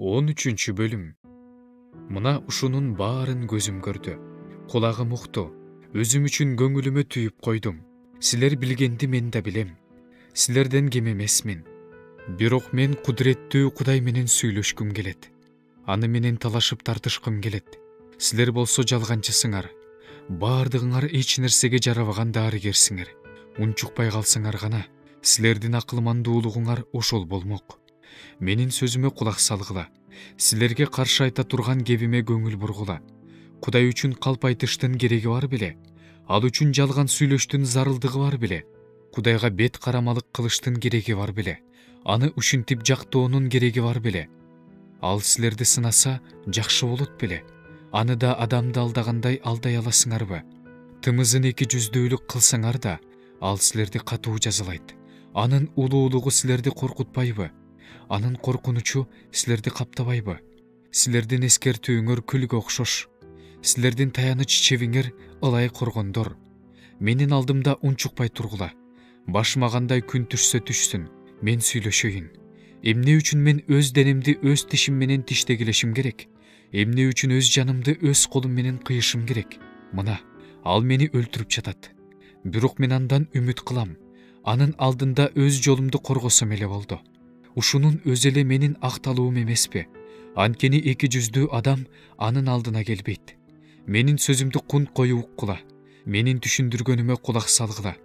13 бөлүм. Мына ушунун баарын көзүм көрдү. Кулагым укту. Өзүм үчүн көңүлүмө түйүп койдум. Силер билгенди мен да билем. Силерден кем эмесмин. Бирок мен кудуреттүү Кудай менен сүйлөшкүм келет. Аны менен талашып тартышкым келет. Силер болсо жалганчысыңар. Баардыгыңар эч нерсеге жарабаган дарыгерсиңер. Унчукпай калсаңар гана силердин акылмандуулугуңар ошол болмок. Менин сөзүмө кулак салгыла. Силерге каршы айта турган кебиме көңүл бургула. Кудай үчүн калп айтыштын кереги бар беле? Ал үчүн жалган сүйлөштүн зарылдыгы бар беле? Кудайга бет карамалык кылыштын кереги бар беле? Аны ушинтип жактоонун кереги бар беле? Ал силерди сынаса жакшы болот беле? Аны да адамды алдагандай алдай аласыңарбы? Тымызын эки жүздүүлүк кылсаңар да, ал силерди катуу жазалайт. Анын улуулугу силерди коркутпайбы? Анын коркунучу силерди каптабайбы? Силердин эскертүүңөр күлгө окшош. Силердин таяныч чебиңер ылай коргондор. Менин алдымда унчукпай тургула. Башыма кандай күн түшсө түшсүн, мен сүйлөшөйүн. Эмне үчүн мен өз денемди өз тишим менен тиштегилешим керек? Эмне үчүн өз жанымды өз колум менен кыйышым керек? Мына, ал мени өлтүрүп жатат. Бирок мен андан үмүт кылам. Анын алдында өз жолумду коргосом эле болду. Ушунун өзү эле менин акталуум эмеспи? Анткени эки жүздүү адам анын алдына келбейт. Менин сөзүмдү кунт коюп уккула. Менин түшүндүргөнүмө кулак салгыла.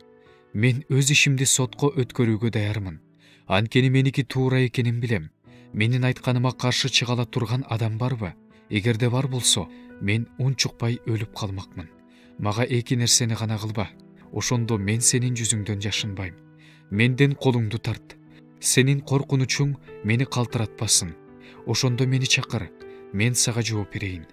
Мен өз ишимди сотко өткөрүүгө даярмын. Анткени меники туура экенин билем. Менин айтканыма каршы чыгала турган адам барбы? Эгерде бар болсо, мен унчукпай өлүп калмакмын. Мага эки нерсени гана кылба. Ошондо мен сенин жүзүңдөн жашынбайм. Менден колуңду тарт. Сенин коркунучуң мени калтыратпасын. Ошондо мени чакыр, мен сага жооп берейин.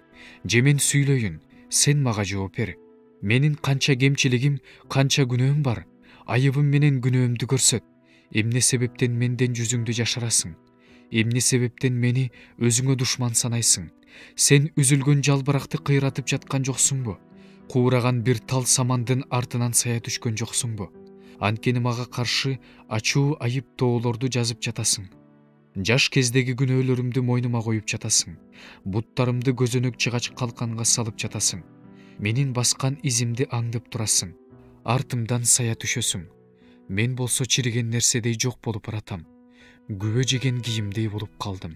Же мен сүйлөйүн, сен мага жооп бер. Менин канча кемчилигим, канча күнөөм бар. Айыбым менен күнөөмдү көрсөт. Эмне себептен менден жүзүңдү жашырасың? Эмне себептен мени өзүңө душман санайсың? Сен үзүлгөн жалбыракты кыйратып жаткан жоксуңбу? Куураган бир тал самандын артынан сая түшкөн жоксуңбу? Анткени мага каршы ачуу айыптоолорду жазып жатасың. Жаш кездеги күнөөлөрүмдү мойнума коюп жатасың. Буттарымды көзөнөк жыгач калканга салып жатасың. Менин баскан изимди аңдып турасың. Артымдан сая түшөсүң. Мен болсо чириген нерседей жок болуп баратам. Күбө жеген кийимдей болуп калдым.